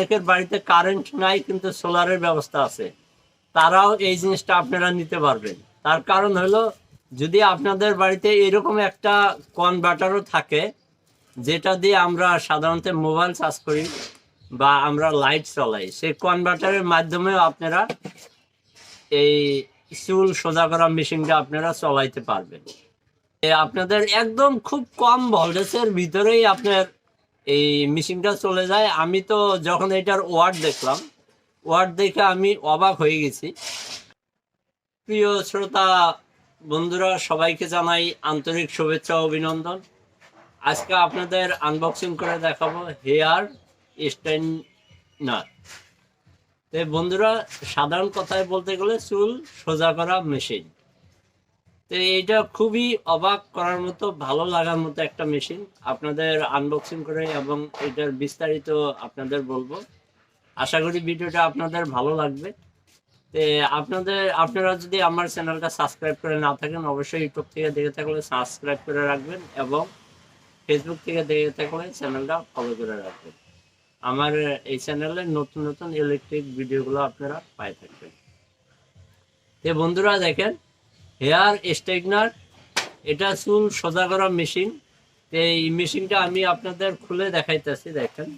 অনেকের বাড়িতে কারেন্ট নাই কিন্তু সোলারের ব্যবস্থা আছে, তারাও এই জিনিসটা আপনারা নিতে পারবেন। তার কারণ হলো, যদি আপনাদের বাড়িতে এরকম একটা কনভার্টারও থাকে যেটা দিয়ে আমরা সাধারণত মোবাইল চার্জ করি বা আমরা লাইট চলাই, সেই কনভার্টারের মাধ্যমেও আপনারা এই চুল সোজা করা মেশিনটা আপনারা চলাইতে পারবেন। আপনাদের একদম খুব কম ভোল্টেজের ভিতরেই আপনার এই মেশিনটা চলে যায়। আমি তো যখন এটার ওয়াট দেখলাম, ওয়াট দেখে আমি অবাক হয়ে গেছি। প্রিয় শ্রোতা বন্ধুরা, সবাইকে জানাই আন্তরিক শুভেচ্ছা ও অভিনন্দন। আজকে আপনাদের আনবক্সিং করে দেখাবো হেয়ার স্ট্রেটনার। তো বন্ধুরা, সাধারণ কথায় বলতে গেলে চুল সোজা করা মেশিন। তো এইটা খুবই অবাক করার মতো, ভালো লাগার মতো একটা মেশিন। আপনাদের আনবক্সিং করে এবং এটার বিস্তারিত আপনাদের বলবো। আশা করি ভিডিওটা আপনাদের ভালো লাগবে। তো আপনারা যদি আমার চ্যানেলটা সাবস্ক্রাইব করে না থাকেন, অবশ্যই ইউটিউব থেকে দেখে থাকলে সাবস্ক্রাইব করে রাখবেন এবং ফেসবুক থেকে দেখে থাকলে চ্যানেলটা ফলো করে রাখবেন। আমার এই চ্যানেলে নতুন নতুন ইলেকট্রিক ভিডিওগুলো আপনারা পাই থাকবেন। তো বন্ধুরা দেখেন, হেয়ার স্ট্রেটনার, এটা চুল সোজা করা মেশিন। তো এই মেশিনটা আমি আপনাদের খুলে দেখাইতেছি। দেখেন,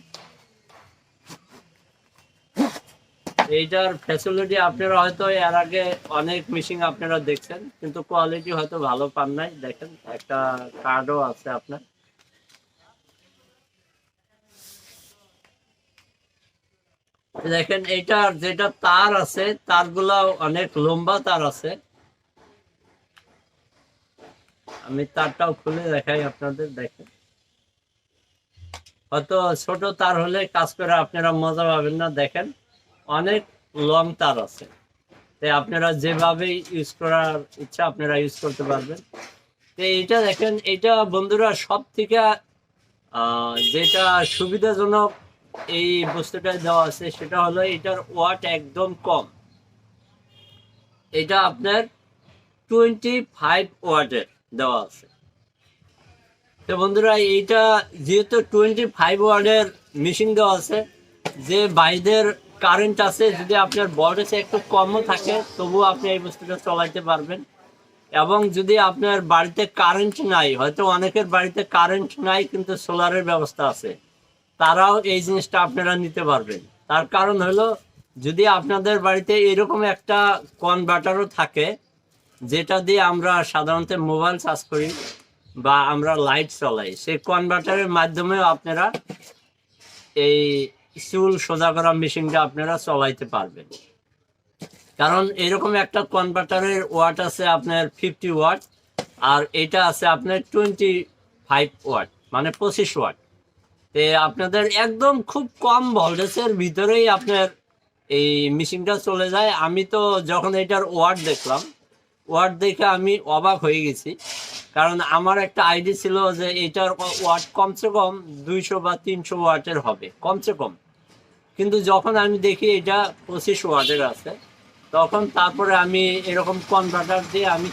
এইটার ফ্যাসিলিটি আপনারা হয়তো এর আগে অনেক মেশিন আপনারা দেখছেন, কিন্তু কোয়ালিটি হয়তো ভালো পান নাই। দেখেন, একটা কার্ডও আছে আপনার। দেখেন, এইটার যেটা তার আছে, তারগুলা অনেক লম্বা তার আছে। আমি তারটাও খুলে দেখাই আপনাদের। দেখেন, হয়তো ছোট তার হলে কাজ করে আপনারা মজা পাবেন না। দেখেন, অনেক লং তার আছে। তাই আপনারা যেভাবে ইউজ করার ইচ্ছা আপনারা ইউজ করতে পারবেন। তো এইটা দেখেন, এটা বন্ধুরা সব থেকে যেটা সুবিধাজনক এই বস্তুটা দেওয়া আছে সেটা হলো এটার ওয়াট একদম কম। এটা আপনার 25 ওয়াটের দেওয়া আছে। তো বন্ধুরা, এইটা যেহেতু 25 ওয়াটের মেশিন দেওয়া আছে, যে বাইরের কারেন্ট আছে, যদি আপনার ভোল্টেজ একটু কমও থাকে তবুও আপনি এই বস্তুটা চালাতে পারবেন। এবং যদি আপনার বাড়িতে কারেন্ট নাই, হয়তো অনেকের বাড়িতে কারেন্ট নাই কিন্তু সোলারের ব্যবস্থা আছে, তারাও এই জিনিসটা আপনারা নিতে পারবেন। তার কারণ হলো, যদি আপনাদের বাড়িতে এরকম একটা কনভার্টারও থাকে যেটা দিয়ে আমরা সাধারণত মোবাইল চার্জ করি বা আমরা লাইট চলাই, সেই কনভার্টারের মাধ্যমেও আপনারা এই চুল সোজা করা মেশিনটা আপনারা চলাইতে পারবেন। কারণ এরকম একটা কনভার্টারের ওয়াট আছে আপনার 50 ওয়াট, আর এটা আছে আপনার 25 ওয়াট, মানে 25 ওয়াট। তো আপনাদের একদম খুব কম ভোল্টেজের ভিতরেই আপনার এই মেশিনটা চলে যায়। আমি তো যখন এটার ওয়াট দেখলাম, ওয়াট দেখে আমি অবাক হয়ে গেছি। কারণ আমার একটা আইডিয়া ছিল যে এটার ওয়াট কমসে কম 200 বা 300 ওয়াটের হবে কমসে কম, কিন্তু যখন আমি দেখি এটা 25 ওয়াটের আছে, তখন তারপরে আমি এরকম কনভার্টার দিয়ে আমি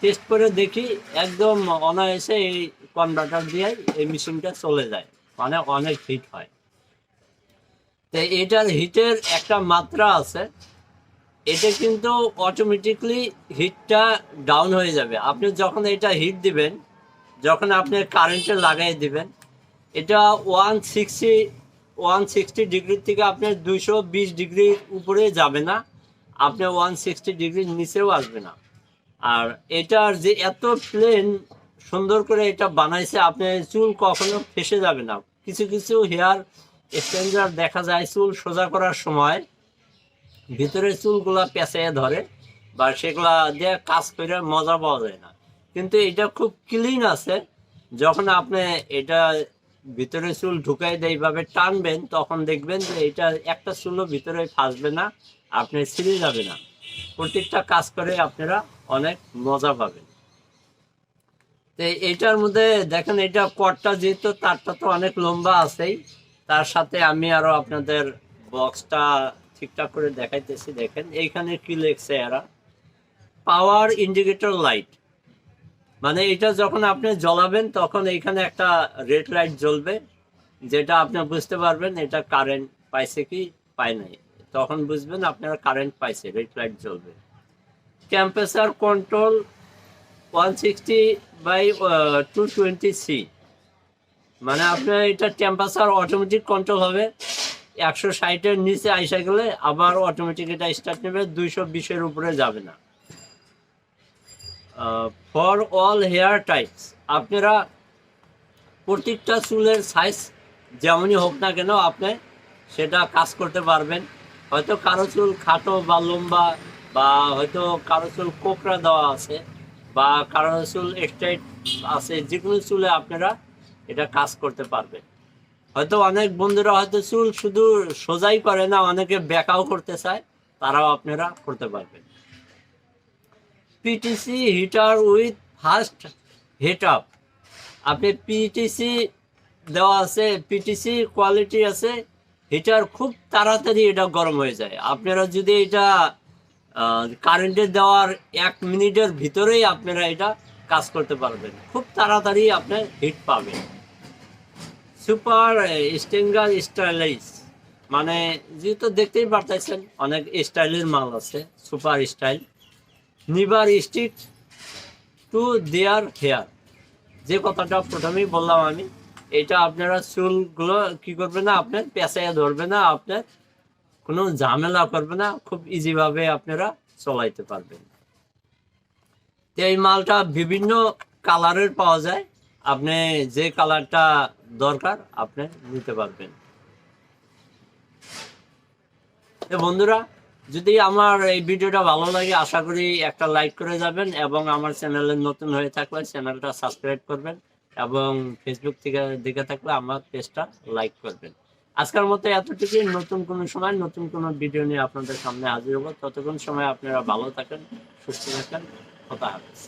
টেস্ট করে দেখি একদম অনায়াসে এই কনভার্টার দিয়ে এই মেশিনটা চলে যায়, মানে অনেক হিট হয়। তো এটার হিটের একটা মাত্রা আছে, এটা কিন্তু অটোমেটিকলি হিটটা ডাউন হয়ে যাবে। আপনি যখন এটা হিট দিবেন, যখন আপনি কারেন্টে লাগাই দিবেন, এটা 160 ডিগ্রির থেকে আপনার 220 ডিগ্রির উপরে যাবে না, আপনি 160 ডিগ্রির নিচেও আসবে না। আর এটার যে এত প্লেন সুন্দর করে এটা বানাইছে, আপনার চুল কখনো ফেসে যাবে না। কিছু কিছু হেয়ার স্ট্রেটনার দেখা যায় চুল সোজা করার সময় ভিতরের চুলগুলা পেঁচাইয়া ধরে বা সেগুলা দিয়ে কাজ করে মজা পাওয়া যায় না। কিন্তু এটা খুব ক্লিন আছে। যখন আপনি এটা ভিতরে চুল ঢুকাই দেয় এইভাবে টানবেন, তখন দেখবেন যে এটা একটা চুলও ভিতরে ফাঁসবে না, আপনি ছিঁড়ে যাবে না। প্রত্যেকটা কাজ করে আপনারা অনেক মজা পাবেন। তো এইটার মধ্যে দেখেন, এটা কটটা যেহেতু তারটা তো অনেক লম্বা আছেই, তার সাথে আমি আরো আপনাদের বক্সটা ঠিকঠাক করে দেখাইতেছি। দেখেন, এইখানে কি লেখছে এরা, পাওয়ার ইন্ডিকেটর লাইট। মানে এটা যখন আপনি জ্বলাবেন তখন এইখানে একটা রেড লাইট জ্বলবে, যেটা আপনি বুঝতে পারবেন এটা কারেন্ট পাইছে কি পায় নাই, তখন বুঝবেন আপনারা কারেন্ট পাইছে, রেড লাইট জ্বলবে। টেম্পারেচার কন্ট্রোল 160/220C, মানে আপনার এটা টেম্পারেচার অটোমেটিক কন্ট্রোল হবে। 160-এর নিচে আইসা গেলে আবার অটোমেটিক এটা স্টার্ট নেবে, 220-এর উপরে যাবে না। ফর অল হেয়ার টাইপস, আপনারা প্রত্যেকটা চুলের সাইজ যেমনই হোক না কেন আপনি সেটা কাজ করতে পারবেন। হয়তো কারো চুল খাটো বা লম্বা, বা হয়তো কারো চুল কোকড়া দেওয়া আছে, বা কারো চুল স্ট্রেট আছে, যে কোনো চুলে আপনারা এটা কাজ করতে পারবেন। হয়তো অনেক বন্ধুরা হয়তো চুল শুধু সোজাই করে না, অনেকে ব্যাকাও করতে চায়, তারাও আপনারা করতে পারবেন। PTC heater with fast heat up, আপনি পিটিসি দেওয়া আছে, পিটিসি কোয়ালিটি আছে, হিটার খুব তাড়াতাড়ি এটা গরম হয়ে যায়। আপনারা যদি এটা কারেন্টে দেওয়ার 1 মিনিটের ভিতরেই আপনারা এটা কাজ করতে পারবেন, খুব তাড়াতাড়ি আপনি হিট পাবেন। সুপার স্টিঙ্গার স্টাইলিশ, মানে যেহেতু দেখতেই পারতেছেন অনেক স্টাইলের মাল আছে, super style. Never stick to their hair, যে কথাটা প্রথমেই বললাম আমি, এটা আপনারা চুলগুলো কি করবে না, আপনার পেঁচাইয়া ধরবে না, আপনার কোনো ঝামেলা করবে না, খুব ইজিভাবে আপনারা চলাইতে পারবেন। তো এই মালটা বিভিন্ন কালারের পাওয়া যায়, আপনি যে কালারটা দরকার আপনি নিতে পারবেন। তো বন্ধুরা, যদি আমার এই ভিডিওটা ভালো লাগে আশা করি একটা লাইক করে যাবেন, এবং আমার চ্যানেলে নতুন হয়ে থাকলে চ্যানেলটা সাবস্ক্রাইব করবেন, এবং ফেসবুক থেকে দেখে থাকলে আমার পেজটা লাইক করবেন। আজকের মতো এতটুকুই, নতুন কোনো সময় নতুন কোনো ভিডিও নিয়ে আপনাদের সামনে হাজির হবো। ততক্ষণ সময় আপনারা ভালো থাকেন, সুস্থ থাকেন, কথা হাফেজ।